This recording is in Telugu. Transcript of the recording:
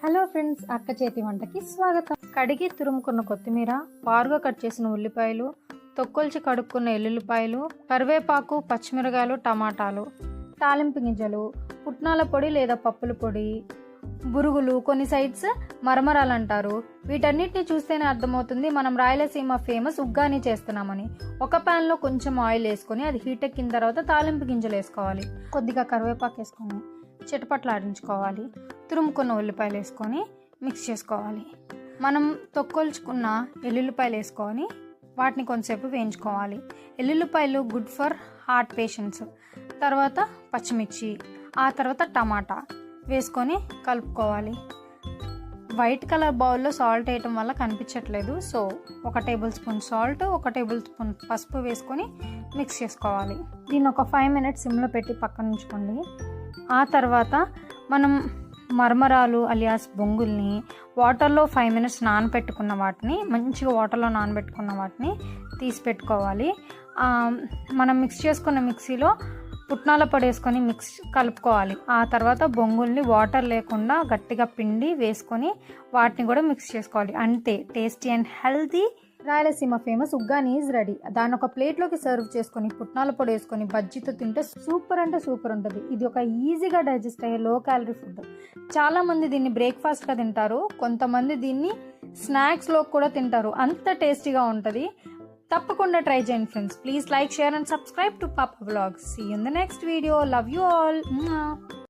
హలో ఫ్రెండ్స్, అక్క చేతి వంటకి స్వాగతం. కడిగి తురుముకున్న కొత్తిమీర, పారుగా కట్ చేసిన ఉల్లిపాయలు, తొక్కొల్చి కడుక్కున్న ఎల్లుల్లిపాయలు, కరివేపాకు, పచ్చిమిరకాయలు, టమాటాలు, తాలింపు గింజలు, పుట్నాల పొడి లేదా పప్పుల పొడి, బురుగులు, కొన్ని సైడ్స్ మరమరాలు అంటారు. వీటన్నిటిని చూస్తేనే అర్థమవుతుంది మనం రాయలసీమ ఫేమస్ ఉగ్గాని చేస్తున్నామని. ఒక ప్యాన్లో కొంచెం ఆయిల్ వేసుకొని అది హీట్ ఎక్కిన తర్వాత తాలింపు గింజలు వేసుకోవాలి. కొద్దిగా కరివేపాకు వేసుకొని చిటపట్లాడించుకోవాలి. తురుముకున్న ఉల్లిపాయలు వేసుకొని మిక్స్ చేసుకోవాలి. మనం తొక్కొల్చుకున్న ఎల్లుల్లిపాయలు వేసుకొని వాటిని కొంతసేపు వేయించుకోవాలి. ఎల్లుల్లిపాయలు గుడ్ ఫర్ హార్ట్ పేషెంట్స్. తర్వాత పచ్చిమిర్చి, ఆ తర్వాత టమాటా వేసుకొని కలుపుకోవాలి. వైట్ కలర్ బౌల్లో సాల్ట్ వేయటం వల్ల కనిపించట్లేదు, so 1 table spoon salt, 1 table spoon పసుపు వేసుకొని మిక్స్ చేసుకోవాలి. దీన్ని ఒక 5 మినిట్స్ సిమ్లో పెట్టి పక్కన ఉంచుకోండి. ఆ తర్వాత మనం మరమరాలు అలియాస్ బొంగుల్ని వాటర్లో 5 మినిట్స్ నానబెట్టుకున్న వాటిని, మంచిగా వాటర్లో నానబెట్టుకున్న వాటిని తీసి పెట్టుకోవాలి. మనం మిక్స్ చేసుకున్న మిక్సీలో పుట్నాల పొడి వేసుకొని కలుపుకోవాలి. ఆ తర్వాత బొంగుల్ని వాటర్ లేకుండా గట్టిగా పిండి వేసుకొని వాటిని కూడా మిక్స్ చేసుకోవాలి. అంతే, tasty and healthy Rayalaseema famous uggani is ready. దాన్ని ఒక ప్లేట్లోకి సర్వ్ చేసుకొని పుట్నాల పొడి వేసుకొని బజ్జీతో తింటే సూపర్ అంటే సూపర్ ఉంటుంది. ఇది ఒక ఈజీగా డైజెస్ట్ అయ్యే లో క్యాలరీ ఫుడ్. చాలామంది దీన్ని బ్రేక్ఫాస్ట్గా తింటారు, కొంతమంది దీన్ని స్నాక్స్లో కూడా తింటారు. అంత టేస్టీగా ఉంటుంది. తప్పకుండా ట్రై చేయండి friends. Please like, share and subscribe to Papa Vlogs. See you in the next video. Love you all.